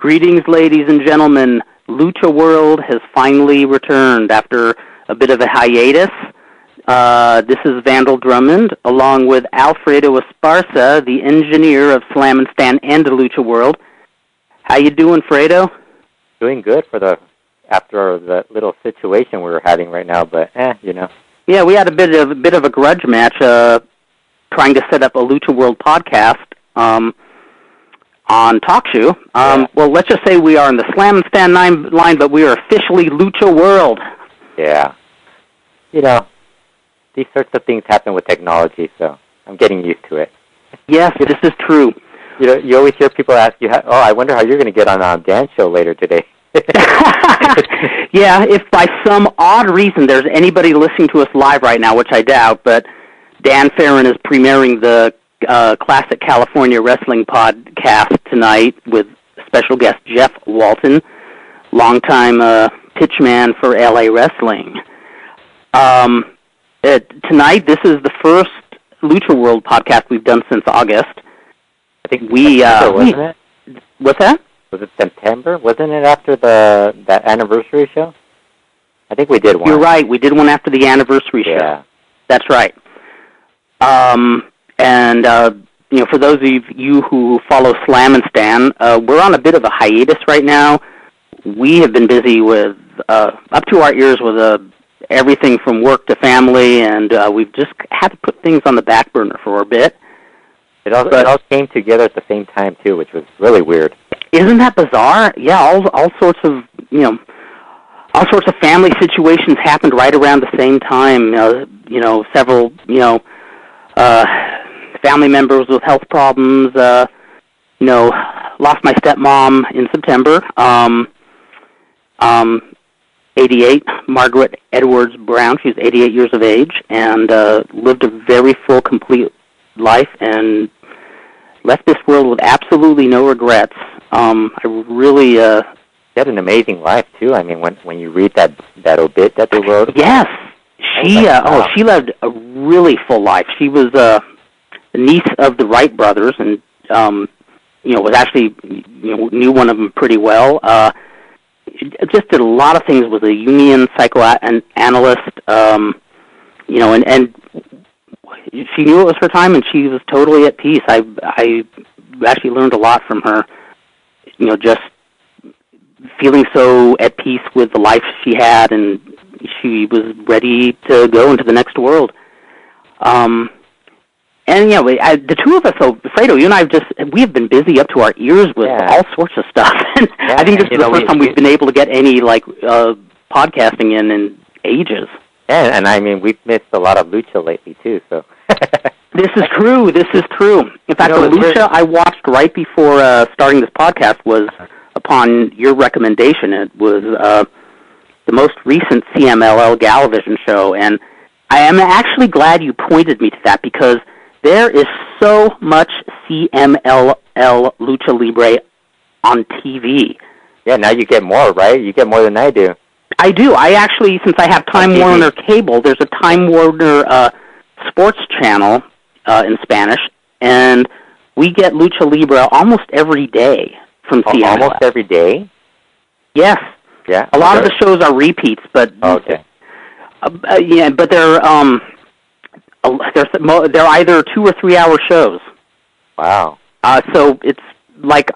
Greetings, ladies and gentlemen. LuchaWorld has finally returned after a bit of a hiatus. This is Vandal Drummond, along with Alfredo Esparza, the engineer of Slam and Stand and LuchaWorld. How you doing, Fredo? Doing good after the little situation we were having right now, but you know. Yeah, we had a bit of a grudge match trying to set up a LuchaWorld podcast on TalkShoe. Well, let's just say we are in the Slam and Stand line, but we are officially LuchaWorld. Yeah. You know, these sorts of things happen with technology, so I'm getting used to it. Yes, this is true. You know, you always hear people ask you, I wonder how you're going to get on Dan's show later today. Yeah, if by some odd reason there's anybody listening to us live right now, which I doubt, but Dan Farron is premiering the Classic California Wrestling podcast tonight with special guest Jeff Walton, longtime pitchman for LA Wrestling. Tonight, this is the first LuchaWorld podcast we've done since August. I think wasn't it? What's that? Was it September? Wasn't it after that anniversary show? I think we did one. You're right. We did one after the anniversary show. Yeah. That's right. You know, for those of you who follow Slam and Stan, we're on a bit of a hiatus right now. We have been busy with, up to our ears with everything from work to family, and we've just had to put things on the back burner for a bit. It all came together at the same time, too, which was really weird. Isn't that bizarre? Yeah, all sorts of, all sorts of family situations happened right around the same time. Several, family members with health problems, lost my stepmom in September, 88, Margaret Edwards Brown. She's 88 years of age and lived a very full, complete life and left this world with absolutely no regrets. I really... She had an amazing life, too. I mean, when you read that obit that they wrote. Yes. She lived a really full life. She was the niece of the Wright brothers and, was actually, knew one of them pretty well. Just did a lot of things, was a union psychoanalyst, and she knew it was her time and she was totally at peace. I actually learned a lot from her, just feeling so at peace with the life she had, and she was ready to go into the next world. The two of us, Fredo, you and I we have been busy up to our ears with all sorts of stuff. I think this is the first time we've been able to get any, podcasting in ages. Yeah, and I mean, we've missed a lot of lucha lately, too, so. This is true. In fact, the lucha I watched right before starting this podcast was upon your recommendation. It was the most recent CMLL Galavision show, and I am actually glad you pointed me to that because there is so much CMLL Lucha Libre on TV. Yeah, now you get more, right? You get more than I do. I do. I actually, since I have Time Warner Cable, there's a Time Warner sports channel in Spanish, and we get Lucha Libre almost every day from CMLL. Almost every day? Yes. Yeah. A lot of the shows are repeats, but okay. But they're either 2 or 3 hour shows. Wow. So it's like,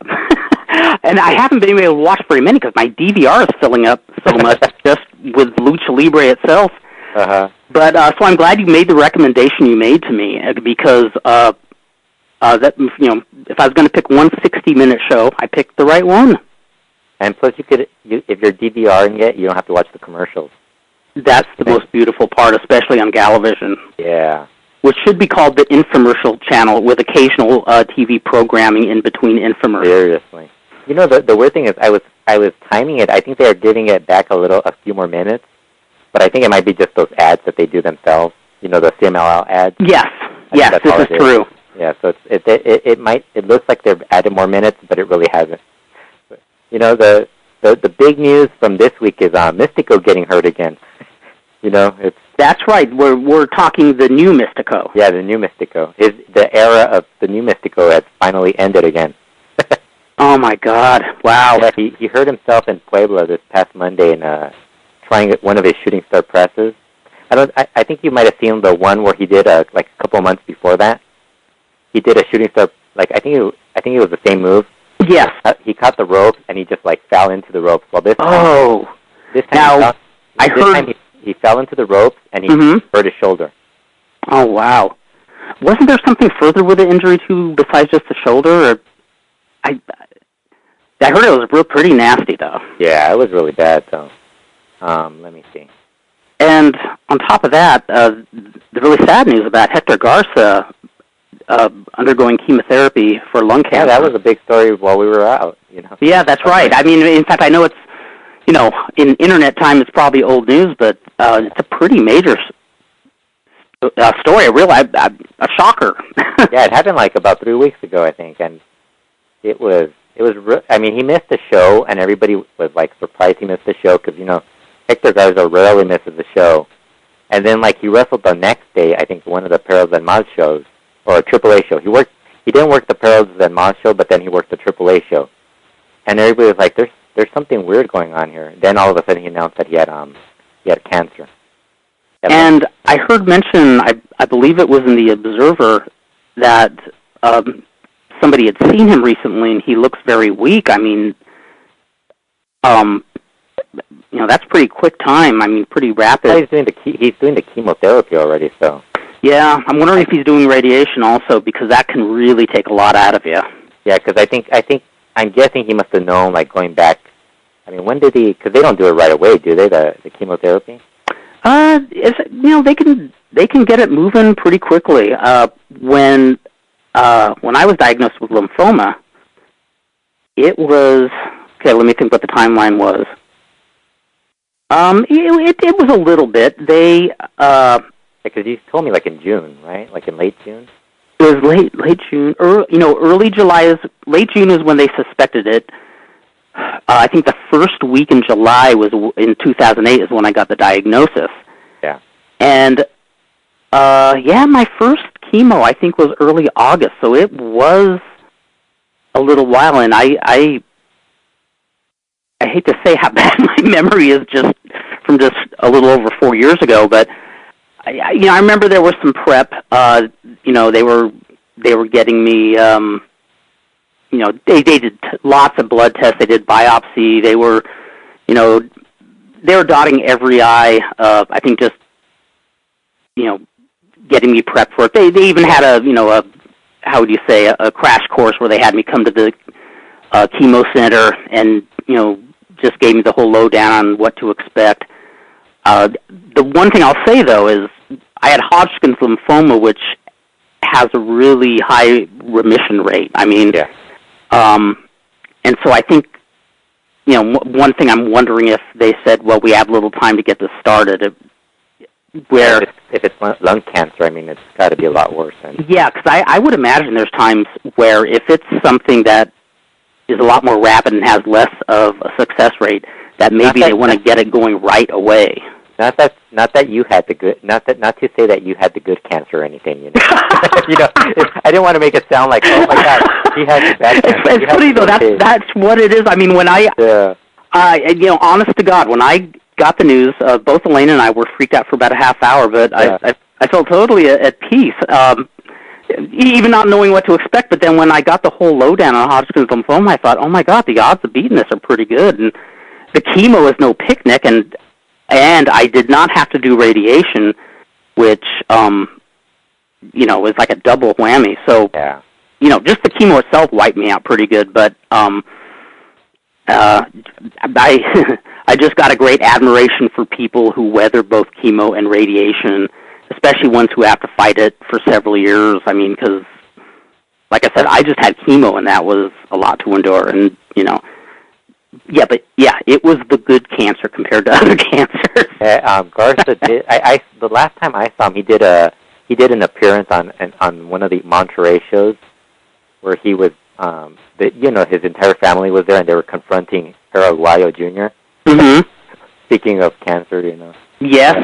and I haven't been able to watch very many because my DVR is filling up so much just with Lucha Libre itself. Uh-huh. But so I'm glad you made the recommendation you made to me because that if I was going to pick one 60-minute show, I picked the right one. And plus, if you're DVRing it, you don't have to watch the commercials. That's the most beautiful part, especially on Galavision. Yeah. Which should be called the infomercial channel with occasional TV programming in between infomercials. Seriously. You know, the weird thing is I was timing it. I think they are giving it back a few more minutes, but I think it might be just those ads that they do themselves. You know, the CMLL ads. Yes. Yes, this is true. Yeah, so it looks like they've added more minutes, but it really hasn't. But, the big news from this week is Mistico getting hurt again. That's right. We're talking the new Mistico. Yeah, the new Mistico. The era of the new Mistico has finally ended again. Oh my God! Wow. Yeah, he hurt himself in Puebla this past Monday in trying one of his shooting star presses. I think you might have seen the one where he did like a couple months before that. He did a shooting star, like I think it was the same move. Yes. He caught the ropes and he just like fell into the ropes. Well, this time he fell into the ropes and he hurt his shoulder. Oh wow! Wasn't there something further with the injury too besides just the shoulder? Or I heard it was pretty nasty though. Yeah, it was really bad though. Let me see. And on top of that, the really sad news about Hector Garza undergoing chemotherapy for lung cancer. Yeah, that was a big story while we were out. Yeah, that's right. I mean, in fact, I know it's in internet time it's probably old news, but it's a pretty major story. A shocker. Yeah, it happened like about 3 weeks ago, I think, and it was. I mean, he missed the show, and everybody was like surprised he missed the show because Hector Garza rarely misses the show. And then like he wrestled the next day, I think one of the Perros del Mal shows or a AAA show. He didn't work the Perros del Mal show, but then he worked the AAA show. And everybody was like, "There's something weird going on here." Then all of a sudden he announced that he had cancer. And I heard mention, I believe it was in the Observer, that somebody had seen him recently, and he looks very weak. I mean, that's pretty quick time. I mean, pretty rapid. Well, he's doing the chemotherapy already, so. Yeah, I'm wondering if he's doing radiation also, because that can really take a lot out of you. Yeah, because I'm guessing he must have known, like, going back. I mean, when did he? Because they don't do it right away, do they? The chemotherapy. They can get it moving pretty quickly. When I was diagnosed with lymphoma, it was let me think what the timeline was. It was a little bit. Because you told me like in June, right? Like in late June. It was late June. Early July late June is when they suspected it. I think the first week in July in 2008 is when I got the diagnosis. Yeah. And my first chemo I think was early August, so it was a little while. And I hate to say how bad my memory is from just a little over 4 years ago, but I remember there was some prep. They were getting me. They did lots of blood tests. They did biopsy. They were dotting every I. I think just getting me prepped for it. They even had a crash course where they had me come to the chemo center and just gave me the whole lowdown on what to expect. The one thing I'll say though is I had Hodgkin's lymphoma, which has a really high remission rate. I mean, yeah. And so I think, one thing I'm wondering if they said, well, we have little time to get this started. If it's lung cancer, I mean, it's got to be a lot worse. Yeah, because I would imagine there's times where if it's something that is a lot more rapid and has less of a success rate, that maybe they want to get it going right away. Not that you had the good, not to say that you had the good cancer or anything, I didn't want to make it sound like, oh my God, he had the bad cancer. It's funny though. That's what it is. I mean, when honest to God, when I got the news, both Elaine and I were freaked out for about a half hour, but I felt totally at peace, even not knowing what to expect. But then when I got the whole lowdown on Hodgkin's lymphoma, I thought, oh my God, the odds of beating this are pretty good, and the chemo is no picnic, and I did not have to do radiation, which, was like a double whammy. So, yeah. Just the chemo itself wiped me out pretty good. But I just got a great admiration for people who weather both chemo and radiation, especially ones who have to fight it for several years. I mean, because, like I said, I just had chemo, and that was a lot to endure. And, it was the good cancer compared to other cancers. Garza did. The last time I saw him, he did an appearance on one of the Monterey shows, where he was, his entire family was there, and they were confronting Harold Guayo Jr. Mm-hmm. Speaking of cancer, Yes.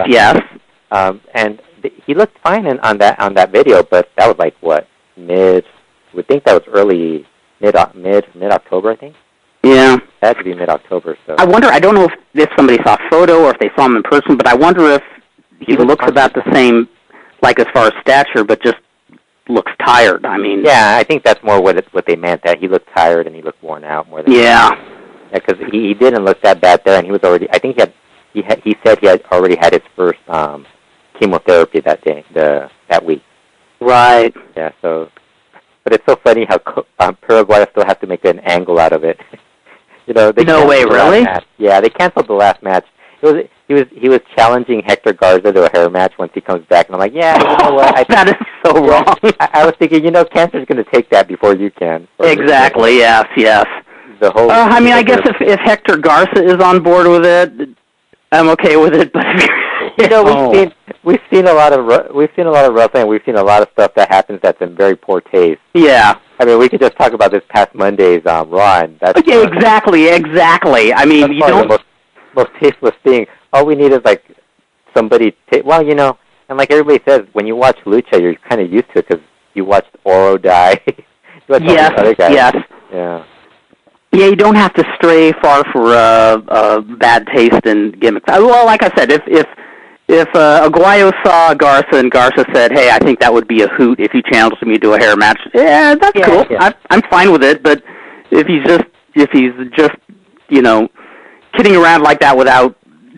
And he looked fine on that video, but that was like what, would think that was early mid-October, I think. Yeah. That had to be mid-October. So I wonder. I don't know if somebody saw a photo or if they saw him in person, but I wonder if he looks about the same, like as far as stature, but just looks tired. I mean. Yeah, I think that's more what they meant. That he looked tired and he looked worn out more than. Yeah. Because he didn't look that bad there, and he was already. I think he said he had already had his first chemotherapy that week. Right. Yeah. So, but it's so funny how Paraguay still has to make an angle out of it. They no way, really? Yeah, they canceled the last match. He was challenging Hector Garza to a hair match once he comes back, and I'm like, yeah, you know what? That is so wrong. I was thinking, Cancer's going to take that before you can. Exactly. Yes. The whole. I mean, I guess if Hector Garza is on board with it, I'm okay with it. But we've seen a lot of wrestling. We've seen a lot of stuff that happens that's in very poor taste. Yeah. I mean, we could just talk about this past Monday's Raw. And that's exactly. I mean, you don't. The most tasteless thing. All we need is like somebody. And like everybody says, when you watch lucha, you're kind of used to it because you watched Oro die. Yes. Yeah. Yeah, you don't have to stray far for bad taste and gimmicks. Well, like I said, if Aguayo saw Garza and Garza said, "Hey, I think that would be a hoot if you challenged me to a hair match," yeah, that's cool. Yeah. I'm fine with it. But if he's just kidding around like that without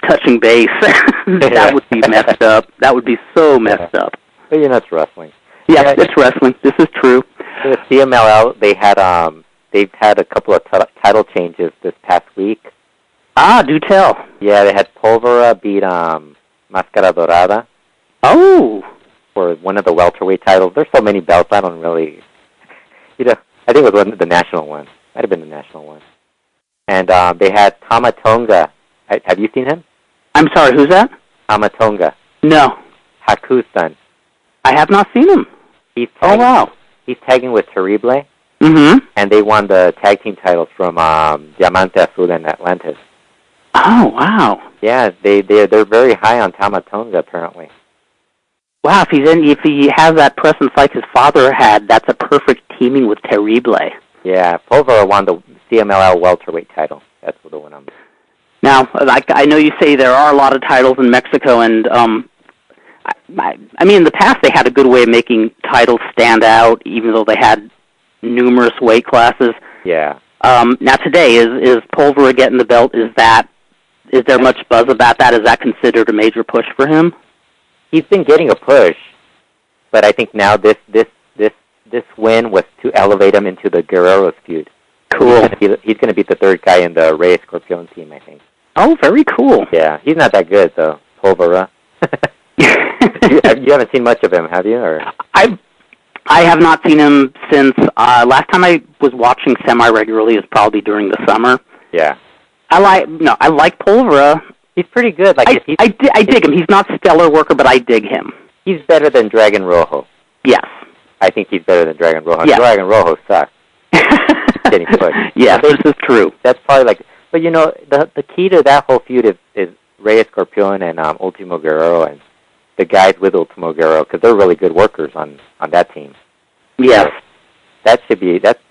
touching base, that would be messed up. That would be so messed up. But it's wrestling. Yeah, it's wrestling. This is true. The CMLL, they've had a couple of title changes this past week. Do tell. Yeah, they had Pólvora beat Máscara Dorada. Oh. For one of the welterweight titles. There's so many belts, I don't really. I think it was one of the national one. Might have been the national one. And they had Tamatonga. Have you seen him? I'm sorry, who's that? Tamatonga. No. Haku's-san. I have not seen him. Wow. He's tagging with Terrible. Mm-hmm. And they won the tag team titles from Diamante Azul and Atlantis. Oh, wow. Yeah, they're very high on Tamatonga, apparently. Wow, if he has that presence like his father had, that's a perfect teaming with Terrible. Yeah, Pólvora won the CMLL welterweight title. That's the one I'm... Now, I know you say there are a lot of titles in Mexico, and I mean, in the past they had a good way of making titles stand out, even though they had numerous weight classes. Yeah. Now today, is Pólvora getting the belt? Is there much buzz about that? Is that considered a major push for him? He's been getting a push, but I think now this win was to elevate him into the Guerreros feud. Cool. He's going to be the third guy in the Rey Escorpión team, I think. Oh, very cool. Yeah, he's not that good though, Pólvora. You haven't seen much of him, have you? Or I have not seen him since last time I was watching semi-regularly is probably during the summer. Yeah. I like Pólvora. He's pretty good. Like I dig him. He's not a stellar worker, but I dig him. He's better than Dragon Rojo. Yes. I think he's better than Dragon Rojo. Yes. Dragon Rojo sucks. Getting pushed. Yes, this is true. That's probably like... But, the key to that whole feud is Rey Escorpión and Ultimo Guerrero and the guys with Ultimo Guerrero, because they're really good workers on that team. Yes. So that should be that's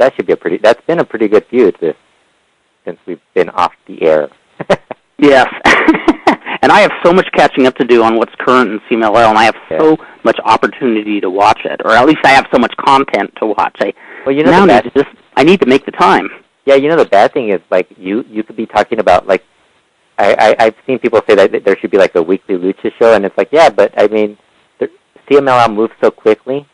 been a pretty good feud since we've been off the air. Yes. And I have so much catching up to do on what's current in CMLL, and I have so much opportunity to watch it, or at least I have so much content to watch. I need to make the time. Yeah, the bad thing is, like, you could be talking about, like, I've seen people say that there should be, like, a weekly lucha show, and it's like, yeah, but, I mean, the CMLL moves so quickly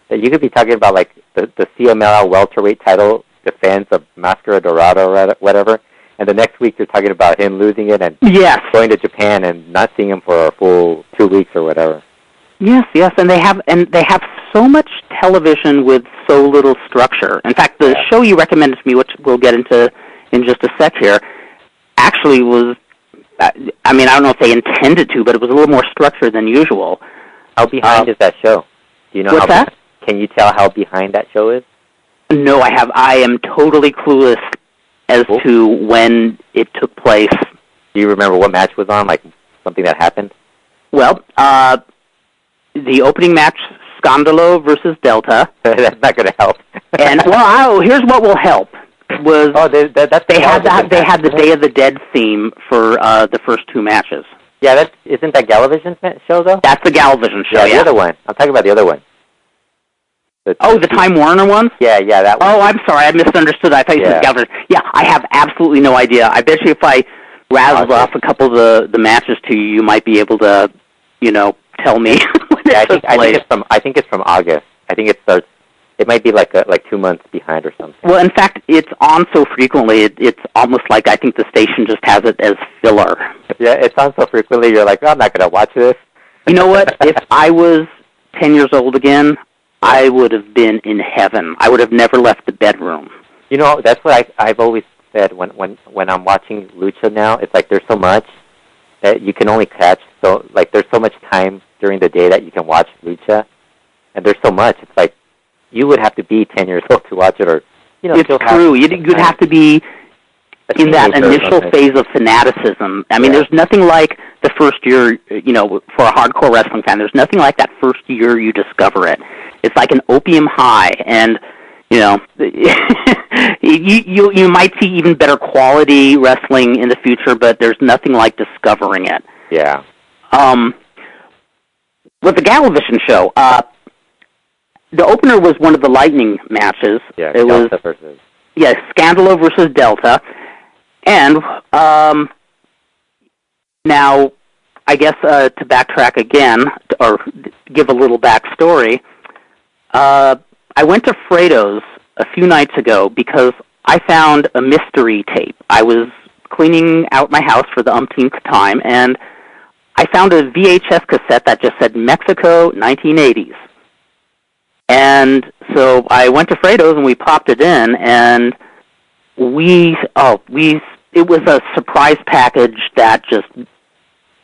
that you could be talking about, like, the CMLL welterweight title defense of Máscara Dorada or whatever, and the next week you're talking about him losing it and going to Japan and not seeing him for a full 2 weeks or whatever. Yes, and they have so much television with so little structure. In fact, the show you recommended to me, which we'll get into in just a sec here, actually was, I mean, I don't know if they intended to, but it was a little more structured than usual. How behind is that show? Do you know what's that? Can you tell how behind that show is? No, I am totally clueless as to when it took place. Do you remember what match was on, like something that happened? Well, the opening match Scandalo versus Delta. That's not going to help. And here's what will help. They had the Day of the Dead theme for the first two matches. Yeah, isn't that Galavision show though? That's the Galavision show. Yeah, the other one. I'm talking about the other one. The Time Warner one? Yeah, that one. Oh, I'm sorry, I misunderstood. I thought you said Galavision. Yeah, I have absolutely no idea. I bet you if I rattled off a couple of the matches to you, you might be able to, tell me. I think it's from August. I think it starts. It might be like 2 months behind or something. Well, in fact, it's on so frequently, it's almost like I think the station just has it as filler. Yeah, it's on so frequently, you're like, I'm not going to watch this. You know what? If I was 10 years old again, I would have been in heaven. I would have never left the bedroom. That's what I've always said when I'm watching Lucha now. It's like there's so much that you can only catch. So, like, there's so much time during the day that you can watch Lucha, and there's so much. It's like, you would have to be 10 years old to watch it, or it's true. You'd have to be in that initial phase of fanaticism. I mean, there's nothing like the first year. For a hardcore wrestling fan, there's nothing like that first year you discover it. It's like an opium high, and you might see even better quality wrestling in the future, but there's nothing like discovering it. Yeah. With the Galavision show. The opener was one of the Lightning matches. Yeah, it Delta was versus. Yeah, Scandalo versus Delta, and now I guess to backtrack again or give a little backstory, I went to Fredo's a few nights ago because I found a mystery tape. I was cleaning out my house for the umpteenth time, and I found a VHS cassette that just said Mexico 1980s. And so I went to Fredo's and we popped it in, and it was a surprise package that just,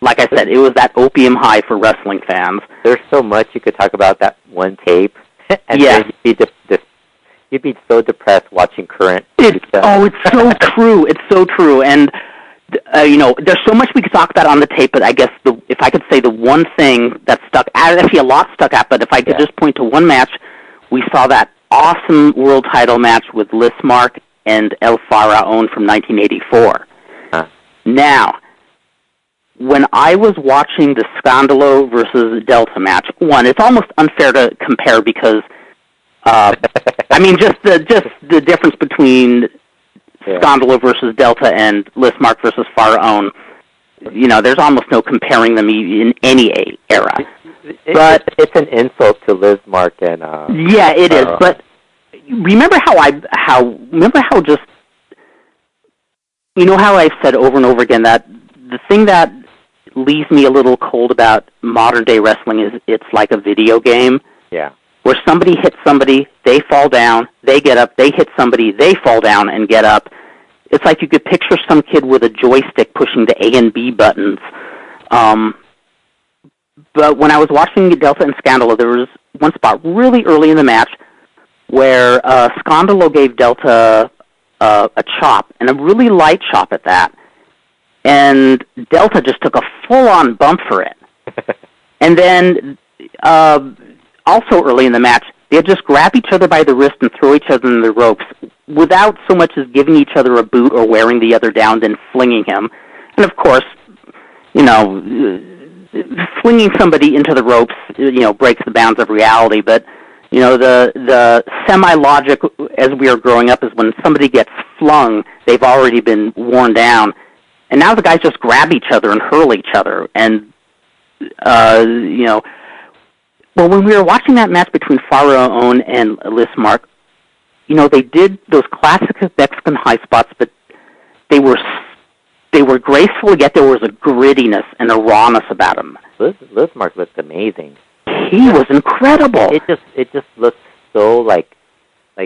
like I said, it was that opium high for wrestling fans. There's so much you could talk about that one tape, and you'd be so depressed watching current. It's so true. It's so true, and there's so much we could talk about on the tape, but I guess if I could say the one thing that stuck, actually a lot stuck out, but if I could just point to one match, we saw that awesome world title match with Lizmark and El Faraon from 1984. Huh. Now, when I was watching the Scandalo versus Delta match, it's almost unfair to compare because, just the difference between Scandalo versus Delta and Lizmark versus Faraon, there's almost no comparing them in any era. But it's an insult to Lizmark and yeah, it is. But remember how I've said over and over again that the thing that leaves me a little cold about modern day wrestling is it's like a video game. Yeah. Where somebody hits somebody, they fall down, they get up, they hit somebody, they fall down and get up. It's like you could picture some kid with a joystick pushing the A and B buttons. But when I was watching Delta and Scandalo, there was one spot really early in the match where Scandalo gave Delta a chop, and a really light chop at that. And Delta just took a full-on bump for it. And then also early in the match, they'd just grab each other by the wrist and throw each other in the ropes without so much as giving each other a boot or wearing the other down, then flinging him. And of course, flinging somebody into the ropes, breaks the bounds of reality. But, the semi-logic as we are growing up is when somebody gets flung, they've already been worn down. And now the guys just grab each other and hurl each other. And, well, when we were watching that match between Faraon and Lizmark, they did those classic Mexican high spots, but they were graceful, yet there was a grittiness and a rawness about them. Lizmark looked amazing. He was incredible. It just looked so like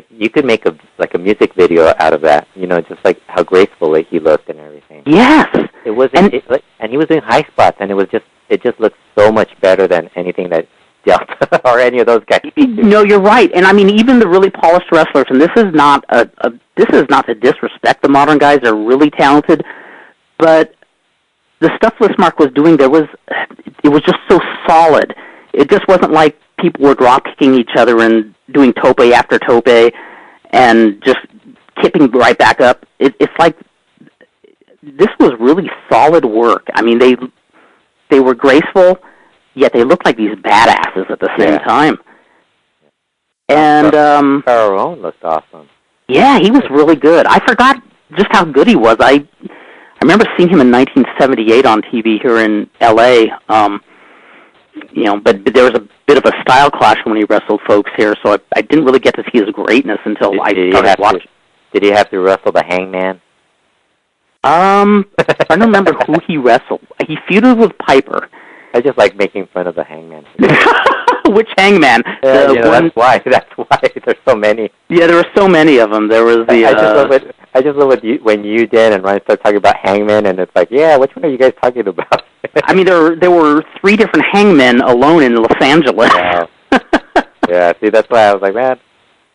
you could make a music video out of that. Just like how graceful he looked and everything. Yes. It was, and he was doing high spots, and it just looked so much better than anything that Delta or any of those guys. No, you're right. And I mean, even the really polished wrestlers, and this is not to disrespect the modern guys, they're really talented, but the stuff Lizmark was doing, it was just so solid. It just wasn't like people were drop kicking each other and doing tope after tope and just kipping right back up. It's like this was really solid work. I mean, they were graceful, yet they looked like these badasses at the same time. And Faraon looked awesome. Yeah, he was really good. I forgot just how good he was. I remember seeing him in 1978 on TV here in L.A. But there was a bit of a style clash when he wrestled folks here, so I didn't really get to see his greatness until I started watching. Did he have to wrestle the Hangman? I don't remember who he wrestled. He feuded with Piper. I just like making fun of the Hangman. Which Hangman? That's why. There's so many. Yeah, there were so many of them. There was the. I just love when you, Dan, and Ryan start talking about Hangman, and it's like, yeah, which one are you guys talking about? I mean, there were 3 different Hangmen alone in Los Angeles. Wow. Yeah, see, that's why I was like, man,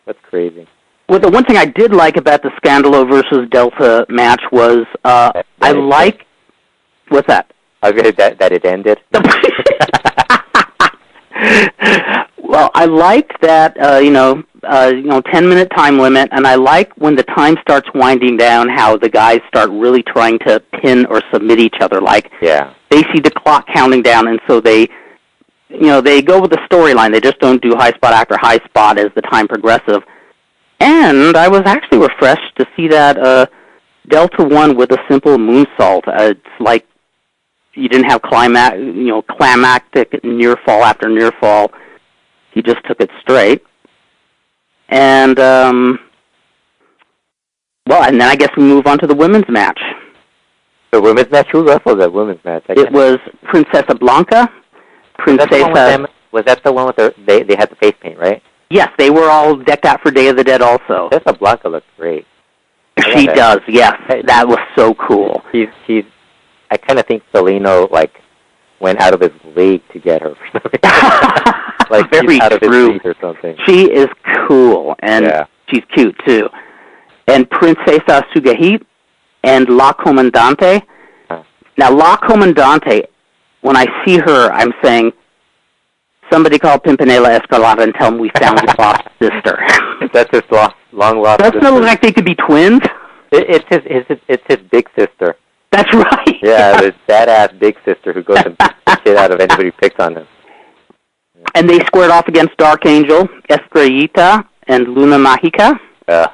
that's crazy. Well, the one thing I did like about the Scandalo versus Delta match was I like. What's that? I was going to that it ended. Well, I like that 10-minute time limit, and I like when the time starts winding down how the guys start really trying to pin or submit each other. Like they see the clock counting down, and so they go with the storyline. They just don't do high spot after high spot as the time progresses. And I was actually refreshed to see that Delta won with a simple moonsault. It's like you didn't have climactic near fall after near fall. He just took it straight. And, and then I guess we move on to the women's match. The women's match? Who wrestled that women's match? It was Princesa Blanca. Was that the one with they had the face paint, right? Yes, they were all decked out for Day of the Dead also. Princesa Blanca looks great. She does, yes. That was so cool. I kind of think Celino, went out of his league to get her for some reason. Very she's out of his true. league or something. She is cool, and she's cute, too. And Princesa Sugahit and La Comandante. Now, La Comandante, when I see her, I'm saying, somebody call Pimpinela Escalada and tell him we found his lost sister. That's his long-lost sister. Doesn't it look like they could be twins? It's his big sister. That's right. Yeah, this badass big sister who goes and beats the shit out of anybody who picks on him. And they squared off against Dark Angel, Estrellita, and Luna Magica. Yeah,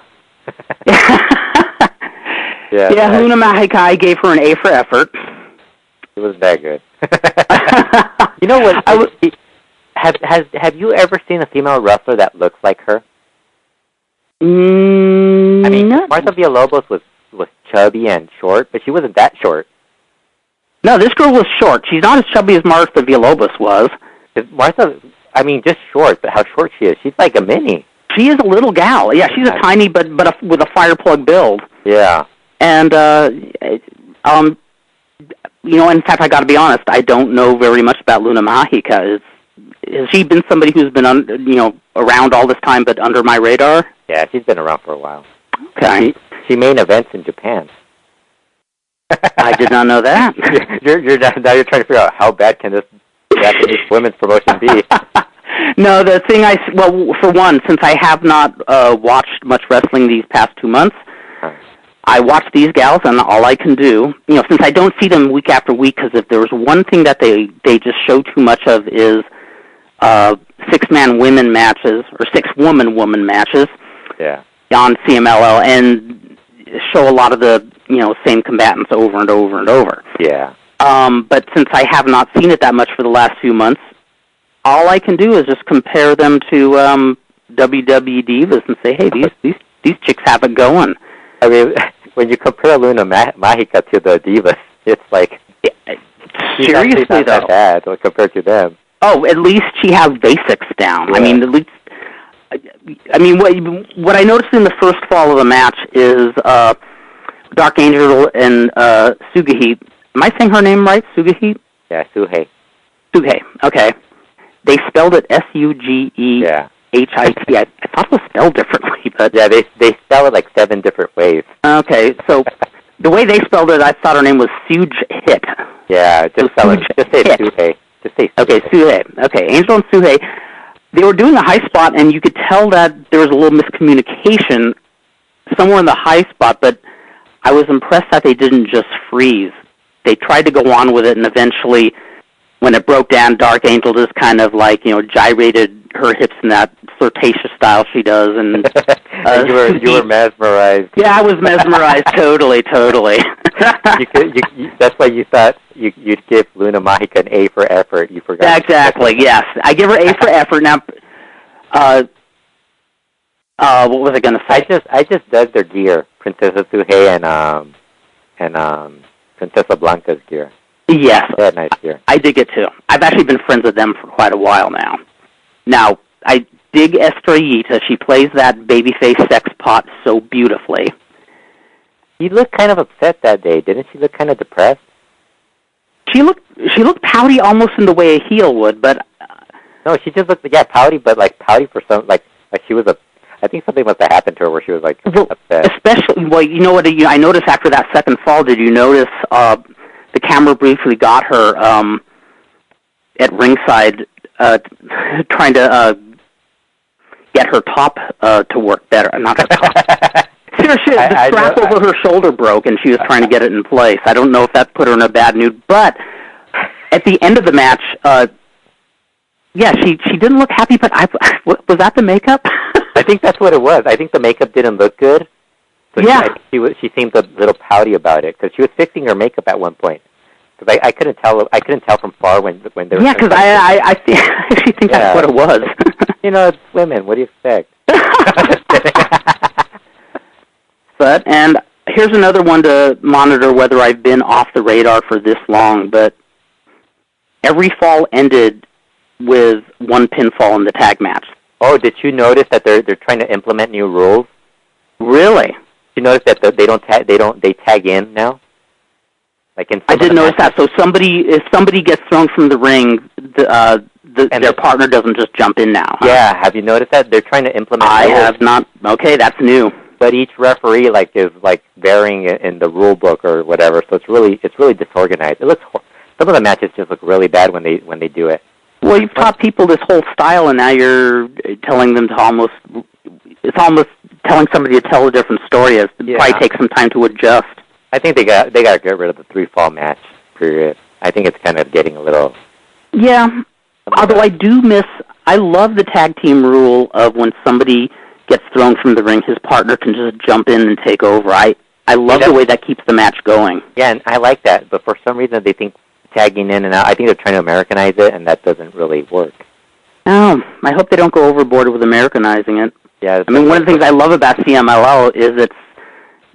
Luna Magica, I gave her an A for effort. It was that good. You know what? Have you ever seen a female wrestler that looks like her? I mean, Martha Villalobos was chubby and short, but she wasn't that short. No, this girl was short. She's not as chubby as Martha Villalobos was. Martha, I mean, just short, but how short she is. She's like a mini. She is a little gal. Yeah, she's a tiny but with a fire plug build. Yeah. And in fact, I got to be honest, I don't know very much about Luna Magica. Has she been somebody who's been around all this time but under my radar? Yeah, she's been around for a while. Okay. She made events in Japan. I did not know that. You're trying to figure out how bad can this Japanese women's promotion be. No, the thing for one, since I have not watched much wrestling these past 2 months, I watch these gals, and all I can do, since I don't see them week after week, because if there's one thing that they just show too much of is 6-man women matches or 6-woman matches. Yeah. On CMLL, and show a lot of the same combatants over and over and over. Yeah. But since I have not seen it that much for the last few months, all I can do is just compare them to WWE divas and say, hey, these chicks have it going. I mean, when you compare Luna Magica to the divas, it's like seriously not that bad compared to them. Oh, at least she has basics down. Yeah. What I noticed in the first fall of the match is Dark Angel and Sugahit. Am I saying her name right? Sugahit? Yeah, Suhei. Suhei. Okay. They spelled it Sugehit. Yeah. I thought it was spelled differently, but yeah, they spell it like 7 different ways. Okay, so the way they spelled it, I thought her name was Sugehit. Yeah, just say Suhei. Just say Suhei. Okay, Suhei. Okay, Angel and Suhei. they were doing a high spot, and you could tell that there was a little miscommunication somewhere in the high spot, but I was impressed that they didn't just freeze. They tried to go on with it, and eventually, when it broke down, Dark Angel just kind of like, gyrated her hips in that flirtatious style she does, and you were mesmerized. Yeah, I was mesmerized, totally. That's why you thought you'd give Luna Magica an A for effort. You forgot. Yeah, exactly. Yes, I give her A for effort. Now, what was I going to say? I just dug their gear, Princesa Suhei and Princesa Blanca's gear. Yes, they had nice gear. I dig it too. I've actually been friends with them for quite a while now. Now, I dig Estrellita. She plays that babyface sex pot so beautifully. She looked kind of upset that day, didn't she? Look kind of depressed. She looked pouty, almost in the way a heel would, but no, she just looked pouty, but like pouty for some like she was a. I think something must have happened to her where she was like upset. Especially, you know what? I noticed after that second fall. Did you notice the camera briefly got her at ringside trying to get her top to work better? Not her top. Seriously, the strap over her shoulder broke, and she was trying to get it in place. I don't know if that put her in a bad mood, but at the end of the match, she didn't look happy. But was that the makeup? I think that's what it was. I think the makeup didn't look good. So yeah, she seemed a little pouty about it because she was fixing her makeup at one point. Because I couldn't tell. I couldn't tell from far when they were. Yeah, because I actually think that's what it was. It's women. What do you expect? And here's another one to monitor whether I've been off the radar for this long, but every fall ended with one pinfall in the tag match. Oh, did you notice that they're trying to implement new rules? Really? Did you notice that they tag in now? Like in I didn't notice that. So if somebody gets thrown from the ring, their partner doesn't just jump in now. Huh? Yeah, have you noticed that they're trying to implement? I have not. Okay, that's new. But each referee is varying in the rule book or whatever, so it's really disorganized. It looks some of the matches just look really bad when they do it. Well, you've taught people this whole style, and now you're telling them to it's almost telling somebody to tell a different story. It probably takes some time to adjust. I think they got to get rid of the 3-fall match period. I think it's kind of getting a little. Yeah, although I love the tag team rule of when somebody gets thrown from the ring, his partner can just jump in and take over. I love the way that keeps the match going. Yeah, and I like that, but for some reason they think tagging in and out, I think they're trying to Americanize it, and that doesn't really work. Oh, I hope they don't go overboard with Americanizing it. Yeah, I mean, one of the things I love about CMLL is it's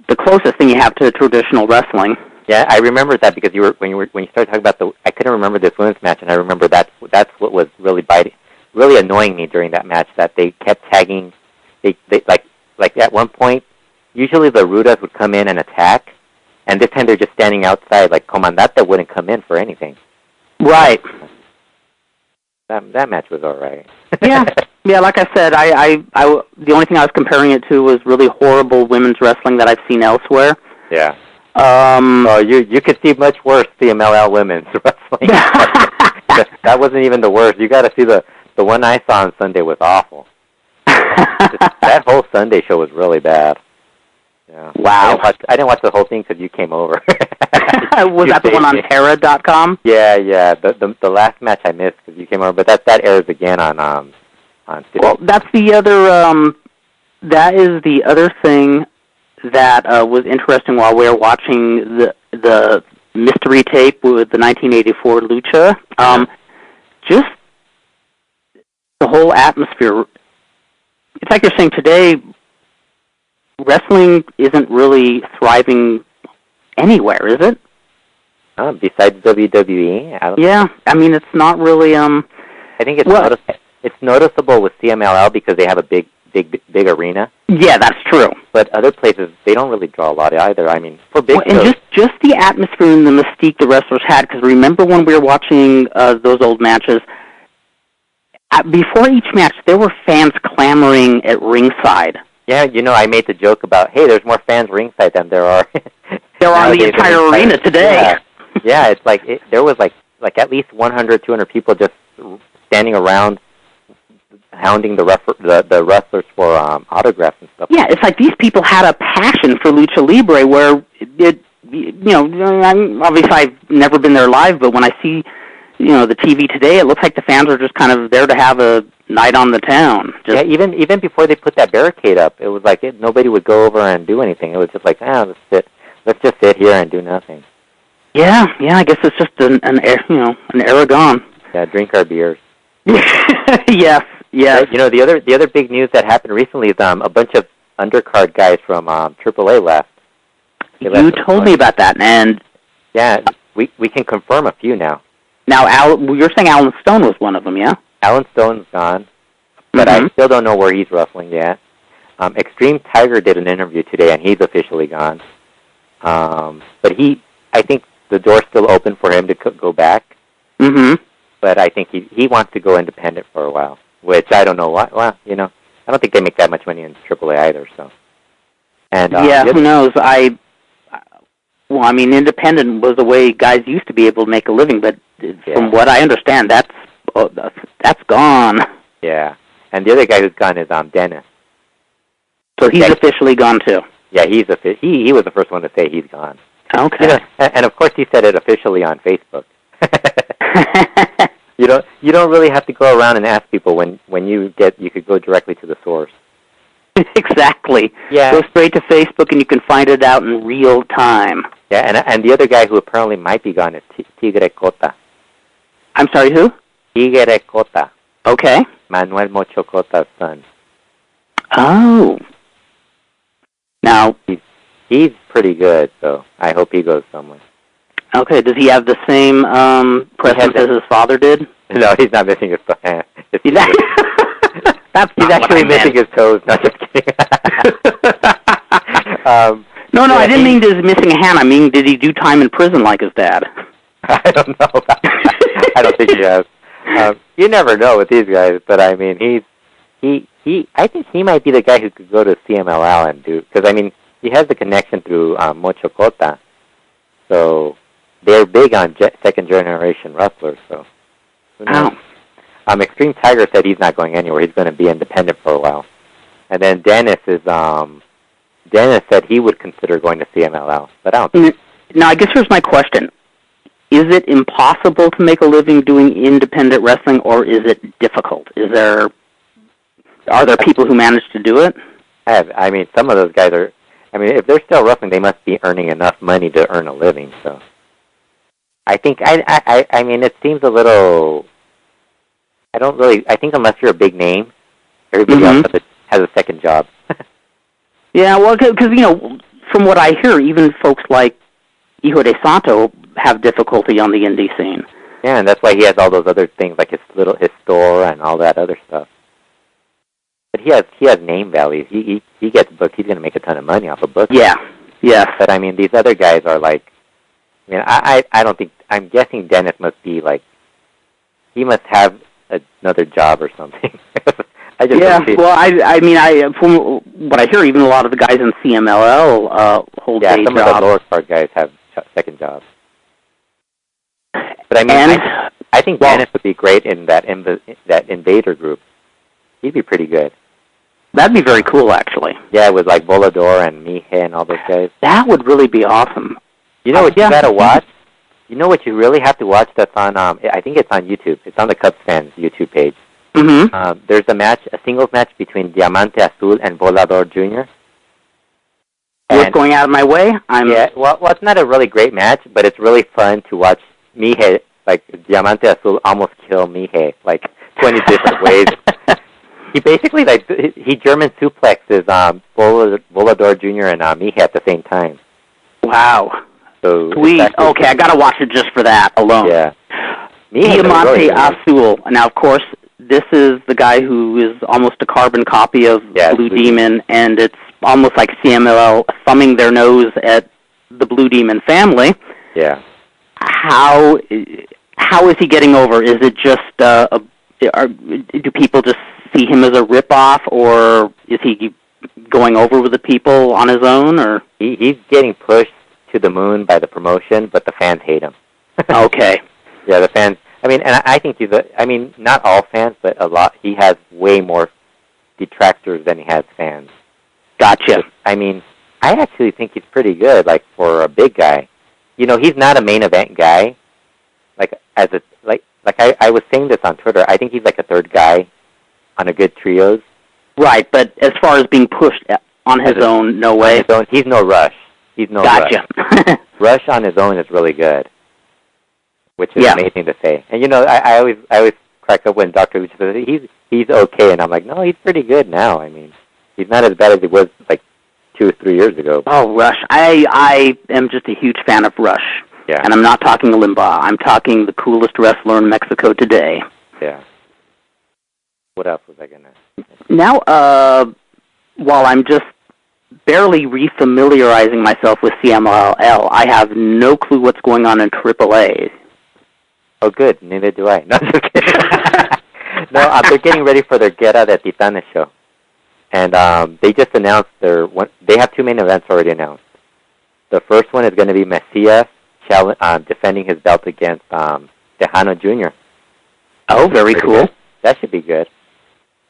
the closest thing you have to traditional wrestling. Yeah, I remember that because when you started talking about I couldn't remember this women's match, and I remember that's what was really annoying me during that match, that they kept tagging. They like at one point, usually the Rudas would come in and attack, and this time they're just standing outside, like Comandante wouldn't come in for anything. Right. That match was all right. Yeah. Like I said, I the only thing I was comparing it to was really horrible women's wrestling that I've seen elsewhere. Yeah. You could see much worse CMLL women's wrestling. That wasn't even the worst. You got to see the one I saw on Sunday was awful. That whole Sunday show was really bad. Yeah. Wow. I didn't watch the whole thing because you came over. Was that the one on Terra.com? Yeah. The last match I missed because you came over, but that airs again on. Well, that's the other. That is the other thing that was interesting while we were watching the mystery tape with the 1984 Lucha. Just the whole atmosphere. It's like you're saying today, wrestling isn't really thriving anywhere, is it? Besides WWE? Yeah, I mean, it's not really... I think it's noticeable with CMLL because they have a big arena. Yeah, that's true. But other places, they don't really draw a lot either. I mean, for big shows... And just the atmosphere and the mystique the wrestlers had, because remember when we were watching those old matches... Before each match, there were fans clamoring at ringside. Yeah, I made the joke about, hey, there's more fans ringside than there are. There are in the entire arena today. Yeah, it's like there was like at least 100, 200 people just standing around hounding the wrestlers for autographs and stuff. Yeah, it's like these people had a passion for lucha libre where obviously I've never been there live, but when I see, the TV today, it looks like the fans are just kind of there to have a night on the town. Yeah, even before they put that barricade up, it was like nobody would go over and do anything. It was just like, let's just sit here and do nothing. Yeah, I guess it's just an era gone. Yeah, drink our beers. Yes. The other big news that happened recently is a bunch of undercard guys from AAA left. You told me about that, and yeah, we can confirm a few now. Now, you're saying Alan Stone was one of them, yeah? Alan Stone's gone, but I still don't know where he's wrestling yet. Extreme Tiger did an interview today, and he's officially gone. But I think the door's still open for him to go back. Mm-hmm. But I think he wants to go independent for a while, which I don't know why. Well, I don't think they make that much money in AAA either. So, and who knows? Independent was the way guys used to be able to make a living, but from what I understand, that's gone. Yeah, and the other guy who's gone is Dennis. So he's officially gone too. Yeah, he was the first one to say he's gone. Okay. And of course he said it officially on Facebook. You don't really have to go around and ask people when you could go directly to the source. Exactly. Yeah. Go straight to Facebook and you can find it out in real time. Yeah, and the other guy who apparently might be gone is Tigre Cota. I'm sorry, who? Tigre Cota. Okay. Manuel Mocho Cota's son. Oh. Now he's pretty good, so I hope he goes somewhere. Okay, does he have the same presence as his father did? No, he's not missing his hand. He's actually missing his toes. No, just kidding. No, I didn't mean he's missing a hand. I mean, did he do time in prison like his dad? I don't know. I don't think he has. You never know with these guys, but I mean, I think he might be the guy who could go to CMLL and do, because I mean, he has the connection through Mocho Cota, so they're big on second generation wrestlers. So, who knows? Extreme Tiger said he's not going anywhere. He's going to be independent for a while, and then Dennis said he would consider going to CMLL, but I don't think. Now, I guess here's my question. Is it impossible to make a living doing independent wrestling, or is it difficult? Are there people who manage to do it? I mean, some of those guys are. I mean, if they're still wrestling, they must be earning enough money to earn a living. So, I think I mean, it seems a little. I think unless you're a big name, everybody else has a second job. Yeah, well, because from what I hear, even folks like Hijo de Santo have difficulty on the indie scene. Yeah, and that's why he has all those other things like his store and all that other stuff. But he has name value. He gets booked. He's going to make a ton of money off a book. Yeah. Yes. But I mean, these other guys are like. I mean, I don't think. I'm guessing Dennis must be like. He must have another job or something. Well, I mean, from what I hear, even a lot of the guys in CMLL hold day jobs. Yeah, some of the lower card guys have second jobs. But I mean, I think Dennis would be great in that Invader group. He'd be pretty good. That'd be very cool, actually. Yeah, with like Volador and Mije and all those guys. That would really be awesome. You know what you gotta watch? You know what you really have to watch that's on, I think it's on YouTube. It's on the Cubs fans YouTube page. Mm-hmm. There's a singles match between Diamante Azul and Volador Jr. What's going out of my way? Yeah, well, it's not a really great match, but it's really fun to watch Mije, like Diamante Azul almost kill Mije, like 20 different ways. He basically, he German suplexes Volador Jr. and Mije at the same time. Wow. So sweet. Okay, I got to watch it just for that alone. Yeah. Diamante Azul. Now, of course, this is the guy who is almost a carbon copy of Blue Demon, and it's almost like CMLL thumbing their nose at the Blue Demon family. Yeah. How is he getting over? Is it just do people just see him as a ripoff, or is he going over with the people on his own? Or he's getting pushed to the moon by the promotion, but the fans hate him. Okay. Yeah, the I mean, and I think not all fans, but a lot. He has way more detractors than he has fans. Gotcha. I mean, I actually think he's pretty good, like, for a big guy. You know, he's not a main event guy. I was saying this on Twitter. I think he's like a third guy on a good trios. Right, but as far as being pushed on his own, no way. On his own, he's no Rush. He's no Rush. Rush on his own is really good, which is amazing to say. And you know, I always crack up when Dr. Lucha says he's okay, and I'm like, no, he's pretty good now. I mean, he's not as bad as he was like 2 or 3 years ago. Oh, Rush! I am just a huge fan of Rush. Yeah. And I'm not talking Limbaugh. I'm talking the coolest wrestler in Mexico today. Yeah. What else was I gonna? Now, while I'm just barely refamiliarizing myself with CMLL, I have no clue what's going on in AAA. Oh, good. Neither do I. No, just kidding. No, they're getting ready for their Guerra de Titanes show, and they just announced they have 2 main events already announced. The first one is going to be Messias defending his belt against Tejano Jr. Oh, very cool. Good. That should be good.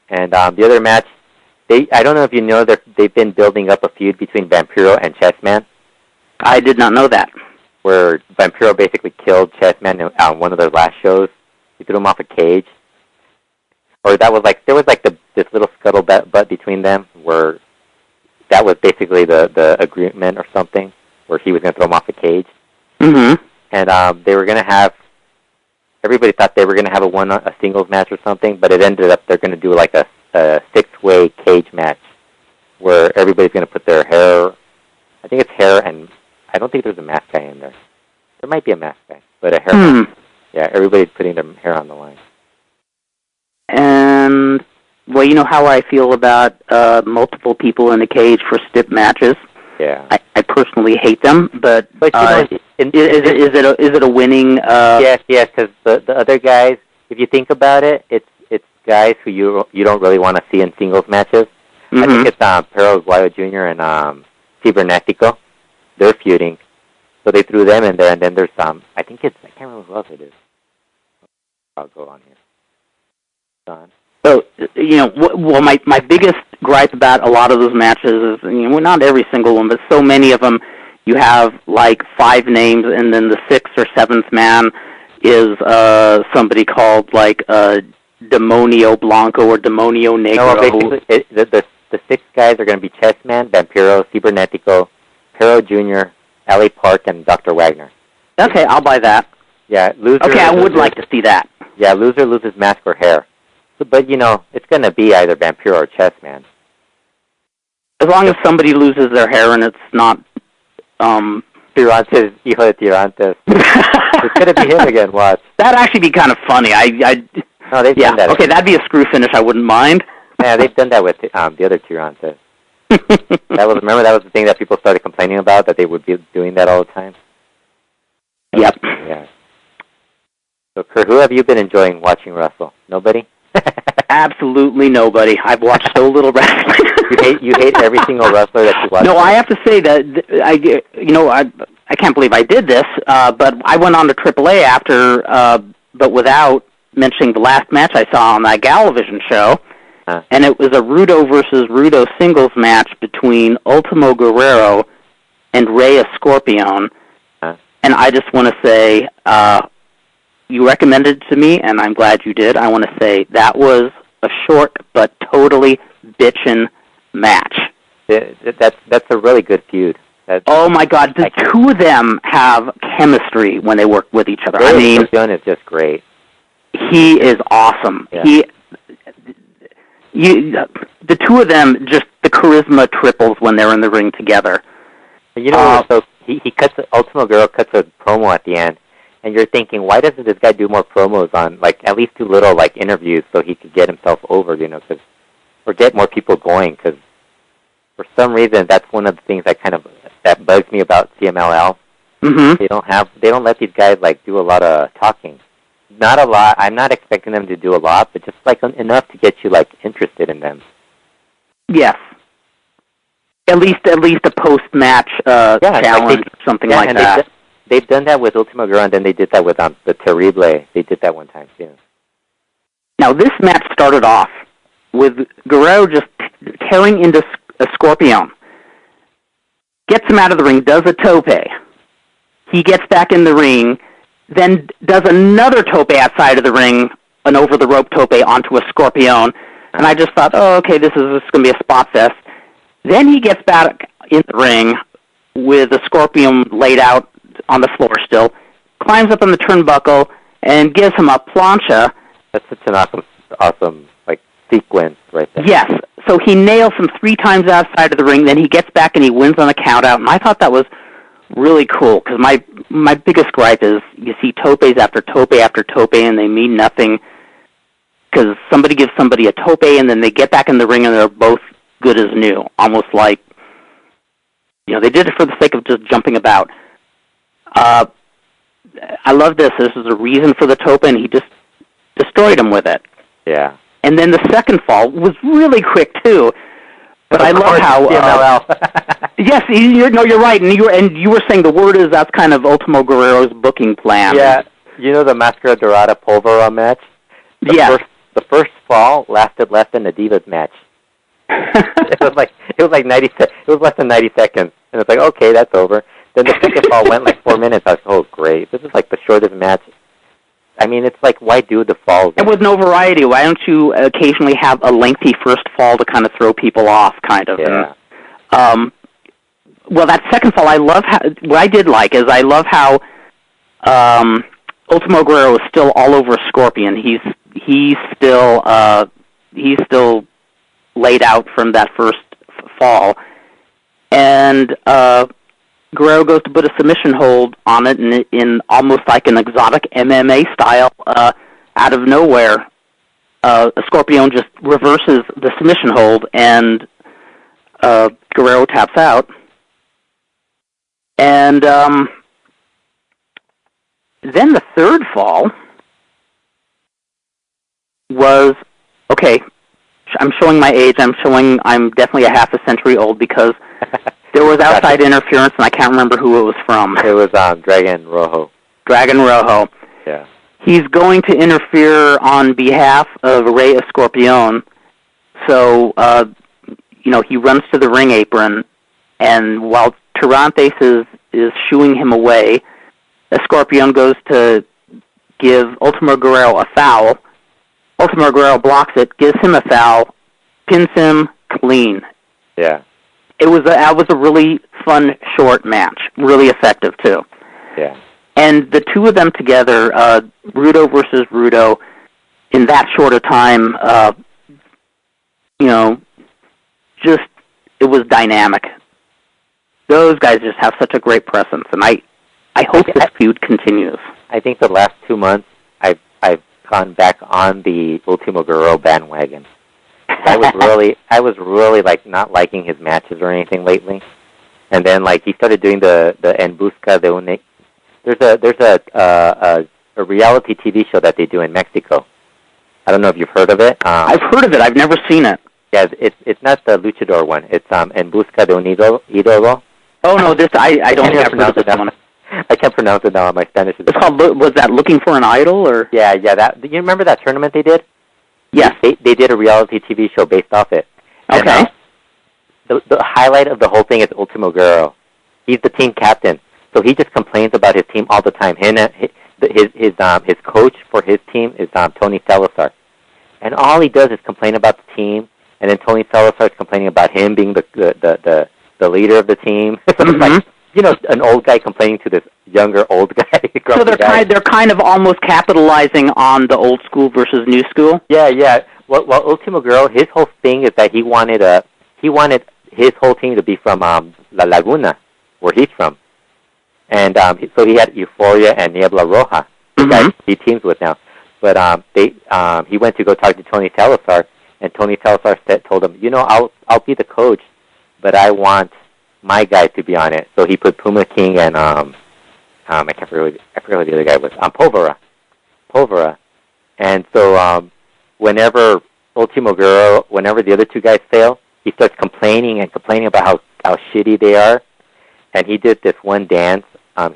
And the other match, I don't know if you know, they've been building up a feud between Vampiro and Chessman. I did not know that. Where Vampiro basically killed Chessman on one of their last shows. He threw him off a cage. Or there was this little scuttlebutt between them where that was basically the agreement or something, where he was going to throw him off a cage. Mm-hmm. And they were going to have, everybody thought they were going to have a singles match or something, but it ended up they're going to do like a 6-way cage match where everybody's going to put their hair, I think it's hair, and I don't think there's a mask guy in there. There might be a mask guy, but a hair mask. Yeah, everybody's putting their hair on the line. And, well, you know how I feel about multiple people in a cage for stiff matches. Yeah. I personally hate them, but you know, is it a winning? Yes, because the other guys, if you think about it, it's guys who you don't really want to see in singles matches. Mm-hmm. I think it's Pero Aguayo Jr. and Cibernetico. They're feuding, so they threw them in there, and then there's I can't remember who else it is. I'll go on here. Don. So, you know, well, my biggest gripe about a lot of those matches is, you know, not every single one, but so many of them, you have like 5 names, and then the 6th or 7th man is somebody called like Demonio Blanco or Demonio Negro. No, basically, the 6 guys are going to be Chessman, Vampiro, Cibernetico, Pero Jr., L.A. Park, and Dr. Wagner. Okay, I'll buy that. Yeah, loser. Okay, I would like to see that. Yeah, loser loses mask or hair. But, you know, it's going to be either Vampiro or Chessman. As long as somebody loses their hair and it's not... Tirantes, hijo de Tirantes. It's going to be him again, watch. That'd actually be kind of funny. No, they've done that. Okay, that'd be a screw finish. I wouldn't mind. Yeah, they've done that with the other Tirantes. Remember that was the thing that people started complaining about, that they would be doing that all the time? Yep. Yeah. So, Kurt, who have you been enjoying watching wrestle? Nobody? Absolutely nobody. I've watched so little wrestling. You hate every single wrestler that you watch? No, I have to say that I can't believe I did this, but I went on to AAA after, but without mentioning the last match I saw on that Galavision show, and it was a Rudo versus Rudo singles match between Ultimo Guerrero and Rey Escorpion, and I just want to say, you recommended it to me, and I'm glad you did. I want to say that was a short but totally bitchin' match. That's a really good feud. Oh my God, the two of them have chemistry when they work with each other. Rey Escorpion is just great. He is awesome. Yeah. The two of them, just the charisma triples when they're in the ring together. You know, so he cuts, Ultimo Guerrero cuts a promo at the end, and you're thinking, why doesn't this guy do more promos on, like, at least do little, like, interviews so he could get himself over, you know, or get more people going, because for some reason that's one of the things that bugs me about CMLL. Mm-hmm. They don't let these guys, like, do a lot of talking. Not a lot. I'm not expecting them to do a lot, but just, like, enough to get you, like, interested in them. Yes. At least a post-match challenge, something like that. they've done that with Ultimo Guerrero, and then they did that with the Terrible. They did that one time too. Now, this match started off with Guerrero just tearing into a Scorpion. Gets him out of the ring, does a tope. He gets back in the ring, then does another tope outside of the ring, an over-the-rope tope onto a Scorpion. And I just thought, oh, okay, this is going to be a spot fest. Then he gets back in the ring with a Scorpion laid out on the floor still, climbs up on the turnbuckle, and gives him a plancha. That's such an awesome sequence right there. Yes. So he nails him 3 times outside of the ring, then he gets back and he wins on a countout, and I thought that was really cool, because my biggest gripe is you see topes after tope after tope, and they mean nothing, because somebody gives somebody a tope, and then they get back in the ring, and they're both good as new, almost like, they did it for the sake of just jumping about. I love this. This is a reason for the tope, and he just destroyed him with it. Yeah. And then the second fall was really quick too, but I love how. Yes, you're right, and you were saying the word is that's kind of Ultimo Guerrero's booking plan. Yeah, the Mascara Dorada Pulvera match. The first fall lasted less than the Divas match. it was like 90. It was less than 90 seconds, and it's like, okay, that's over. Then the second fall went like 4 minutes. I was like, oh great, this is like the shortest match. I mean, it's like, why do the falls? And with no variety, why don't you occasionally have a lengthy first fall to kind of throw people off, kind of? Yeah. And, well, that second fall, what I did like is I love how Ultimo Guerrero is still all over Scorpion. He's still laid out from that first fall, and Guerrero goes to put a submission hold on it in almost like an exotic MMA style. Out of nowhere, Scorpion just reverses the submission hold, and Guerrero taps out. And then the third fall was, okay, I'm showing my age. I'm definitely a half a century old, because there was outside interference, and I can't remember who it was from. It was Dragon Rojo. Dragon Rojo. Yeah. He's going to interfere on behalf of Rey Escorpion. So, he runs to the ring apron, and while Tirantes is shooing him away, Escorpion goes to give Ultimo Guerrero a foul. Ultimo Guerrero blocks it, gives him a foul, pins him clean. Yeah. That was a really fun, short match. Really effective, too. Yeah. And the two of them together, Rudo versus Rudo, in that short a time, it was dynamic. Those guys just have such a great presence, and I hope this feud continues. I think the last 2 months, I've gone back on the Ultimo Guerrero bandwagon. I was really like not liking his matches or anything lately, and then like he started doing the En Busca de un. There's a reality TV show that they do in Mexico. I don't know if you've heard of it. I've heard of it. I've never seen it. Yeah, it's not the luchador one. It's En Busca de un Idolo. Oh no, I don't think I've heard of this one. I can't pronounce it now. My Spanish is. It's called. Was that Looking for an Idol or? Yeah. Do you remember that tournament they did? Yes. They did a reality TV show based off it. Okay. And, the highlight of the whole thing is Ultimo Guerrero. He's the team captain, so he just complains about his team all the time. His coach for his team is Tony Salazar, and all he does is complain about the team, and then Tony Salazar is complaining about him being the leader of the team. So it's like, an old guy complaining to this younger old guy. So they're kind of almost capitalizing on the old school versus new school. Yeah. Well, Ultimo Guerrero, his whole thing is that he wanted his whole team to be from La Laguna, where he's from, and so he had Euphoria and Niebla Roja, the guys he teams with now. But he went to go talk to Tony Salazar, and Tony Salazar told him, I'll be the coach, but I want my guy to be on it. So he put Puma King and I forget what the other guy was. Pulvera. And so whenever Ultimo Guerrero, whenever the other two guys fail, he starts complaining about how shitty they are. And he did this one dance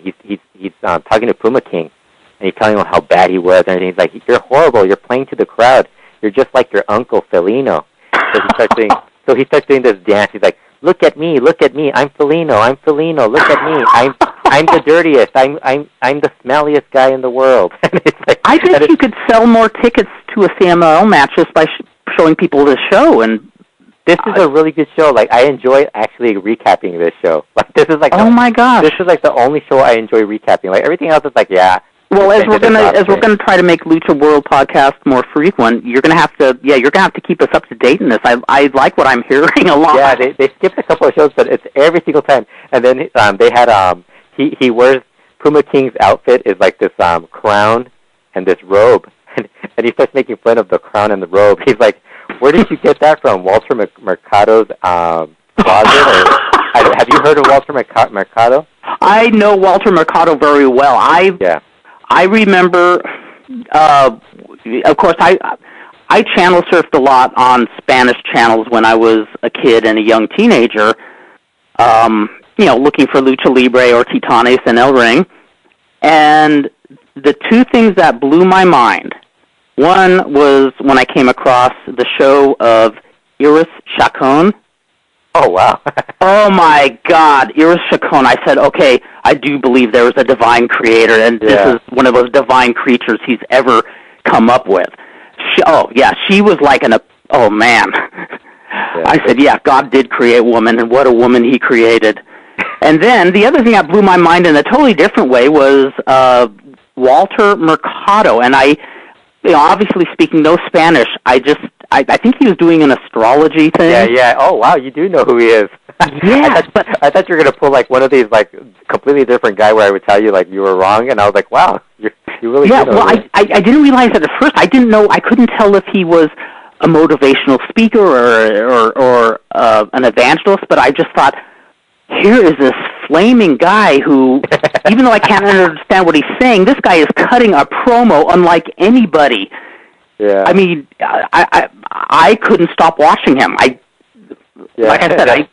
he's talking to Puma King, and he's telling him how bad he was and everything. He's like, "You're horrible. You're playing to the crowd. You're just like your uncle Felino." So he starts doing this dance. He's like, "Look at me, look at me. I'm Felino. I'm Felino. Look at me. I'm the dirtiest. I'm the smelliest guy in the world." And it's like, I think you could sell more tickets to a CMLL match just by showing people this show. And this is a really good show. Like, I enjoy actually recapping this show. Like, this is like my gosh, this is like the only show I enjoy recapping. Like, everything else is like, yeah. Well, as we're gonna try to make LuchaWorld Podcast more frequent, you're gonna have to keep us up to date in this. I like what I'm hearing a lot. Yeah, they skipped a couple of shows, but it's every single time. And then they had he wears Puma King's outfit is like this crown and this robe, and he starts making fun of the crown and the robe. He's like, "Where did you get that from? Walter Mercado's closet?" Or, have you heard of Walter Mercado? I know Walter Mercado very well. I remember, of course, I channel surfed a lot on Spanish channels when I was a kid and a young teenager, looking for Lucha Libre or Titanes and El Ring. And the two things that blew my mind, one was when I came across the show of Iris Chacon. Oh, wow. Oh, my God. Iris Chacon. I said, okay, I do believe there is a divine creator, and this is one of those divine creatures he's ever come up with. She was like oh, man. Yeah. I said, yeah, God did create woman, and what a woman he created. And then the other thing that blew my mind in a totally different way was Walter Mercado. And obviously speaking no Spanish, I think he was doing an astrology thing. Yeah. Oh, wow, you do know who he is. Yeah. I thought you were going to pull, like, one of these, like, completely different guy where I would tell you, like, you were wrong, and I was like, wow, you really do know. Well, I didn't realize that at first. I didn't know. I couldn't tell if he was a motivational speaker or an evangelist, but I just thought, here is this flaming guy who, even though I can't understand what he's saying, this guy is cutting a promo unlike anybody. Yeah. I mean, I couldn't stop watching him. Like I said,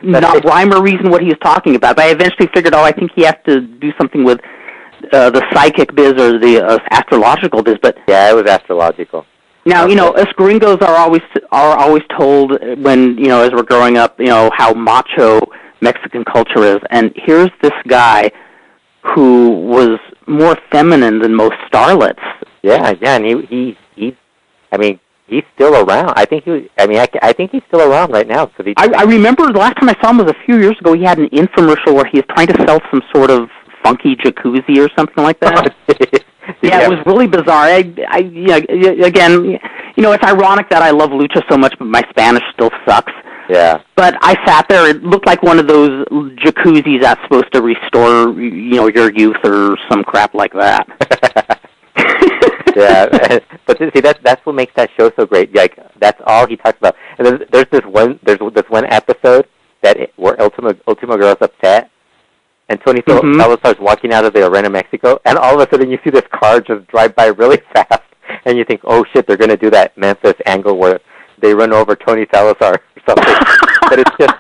not rhyme or reason what he was talking about. But I eventually figured, I think he has to do something with the psychic biz or the astrological biz. But yeah, it was astrological. Now, us gringos are always told when, as we're growing up, how macho Mexican culture is. And here's this guy who was more feminine than most starlets. Yeah, and he's still around. I think he's still around right now. So I remember the last time I saw him was a few years ago. He had an infomercial where he was trying to sell some sort of funky jacuzzi or something like that. Yeah, it was really bizarre. Again, it's ironic that I love lucha so much, but my Spanish still sucks. Yeah. But I sat there. It looked like one of those jacuzzis that's supposed to restore, your youth or some crap like that. Yeah, but see, that's what makes that show so great. Like, that's all he talks about. And then there's this one episode where Ultimo Guerrero's upset, and Tony Salazar's walking out of the Arena Mexico, and all of a sudden you see this car just drive by really fast, and you think, oh shit, they're going to do that Memphis angle where they run over Tony Salazar or something. But it's just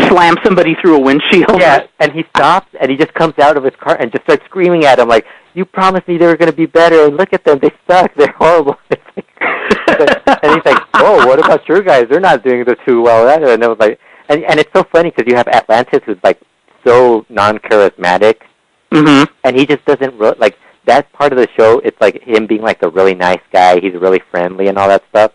slam somebody through a windshield. Yeah, and he stops, and he just comes out of his car and just starts screaming at him like, you promised me they were going to be better, and look at them, they suck, they're horrible. And he's like, oh, what about your guys? They're not doing this too well. And it was like, and it's so funny because you have Atlantis who's like so non-charismatic, and he just doesn't, like, that part of the show, it's like him being like the really nice guy, he's really friendly and all that stuff.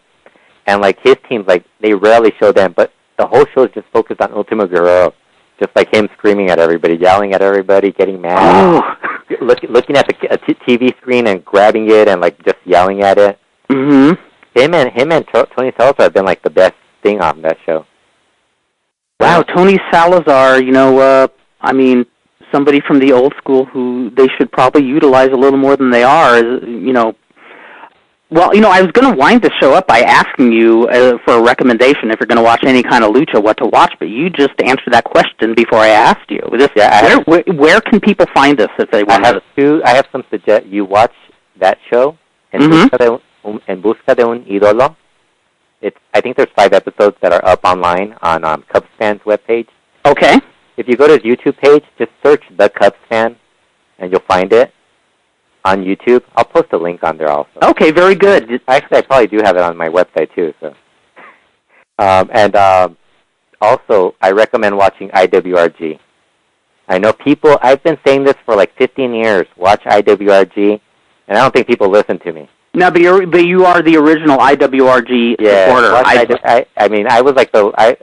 And like his teams, like, they rarely show them, but the whole show is just focused on Ultimo Guerrero. Just like him screaming at everybody, yelling at everybody, getting mad, looking at the TV screen and grabbing it and like just yelling at it. Him and Tony Salazar have been like the best thing on that show. Wow, Tony Salazar, I mean, somebody from the old school who they should probably utilize a little more than they are. Well, I was going to wind the show up by asking you for a recommendation if you're going to watch any kind of lucha, what to watch, but you just answered that question before I asked you. Where can people find this if they want to? I have some suggestions. You watch that show, En Busca de un Idolo. I think there's 5 episodes that are up online on Cubs fans' webpage. Okay. if you go to his YouTube page, just search The Cubs Fan, and you'll find it on YouTube. I'll post a link on there also. Okay, very good. Actually, I probably do have it on my website, too. So, also, I recommend watching IWRG. I know people, I've been saying this for like 15 years, watch IWRG, and I don't think people listen to me. No, but you are the original IWRG supporter. I mean, I was like I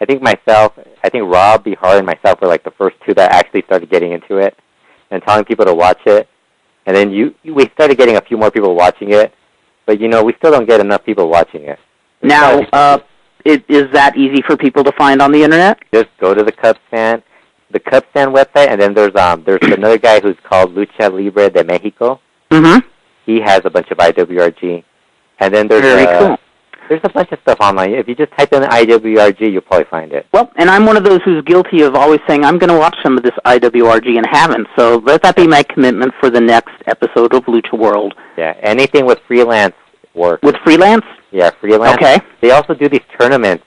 think Rob, Bihar, and myself were like the first two that actually started getting into it and telling people to watch it. And then we started getting a few more people watching it, but we still don't get enough people watching it. Now, is that easy for people to find on the internet? Just go to the Cubs Fan website, and then there's another guy who's called Lucha Libre de Mexico. Mm-hmm. He has a bunch of IWRG, and then there's a bunch of stuff online. If you just type in IWRG, you'll probably find it. Well, and I'm one of those who's guilty of always saying, I'm going to watch some of this IWRG and haven't, so let that be my commitment for the next episode of LuchaWorld. Yeah, anything with freelance work. With freelance? Yeah, freelance. Okay. They also do these tournaments,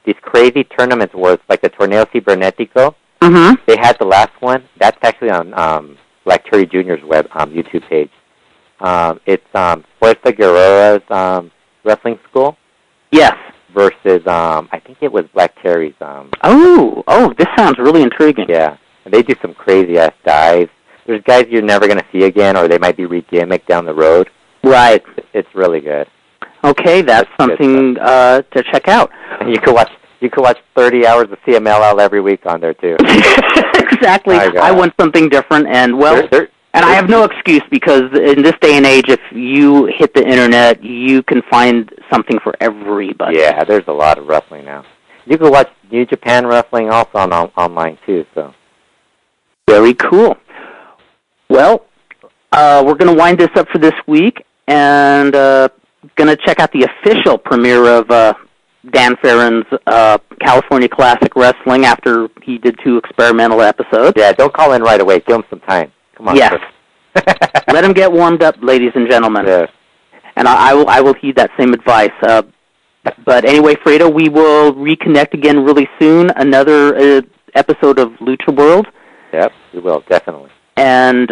these crazy tournaments where it's like the Torneo Cibernetico. Mm-hmm. They had the last one. That's actually on Black Terry Jr.'s YouTube page. It's Los Guerreros wrestling school. Yes. Versus, I think it was Black Terry's. This sounds really intriguing. Yeah. And they do some crazy-ass dives. There's guys you're never going to see again, or they might be re-gimmicked down the road. Right. It's really good. Okay, that's something to check out. And you could watch 30 hours of CMLL every week on there, too. Exactly. I want something different, and, and I have no excuse because in this day and age, if you hit the internet, you can find something for everybody. Yeah, there's a lot of wrestling now. You can watch New Japan Wrestling also online, too. So very cool. Well, we're going to wind this up for this week, and going to check out the official premiere of Dan Farron's California Classic Wrestling after he did 2 experimental episodes. Yeah, don't call in right away. Give him some time. Come on. Yes. Let him get warmed up, ladies and gentlemen. Yes. And I will heed that same advice. But anyway, Fredo, we will reconnect again really soon. Another episode of LuchaWorld. Yep, we will, definitely. And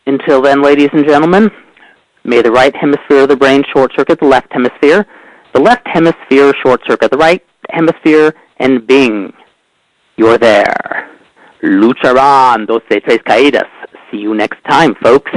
until then, ladies and gentlemen, may the right hemisphere of the brain short-circuit the left hemisphere, the left hemisphere short-circuit the right hemisphere, and bing, you're there. Lucharon, 12 caídas. See you next time, folks.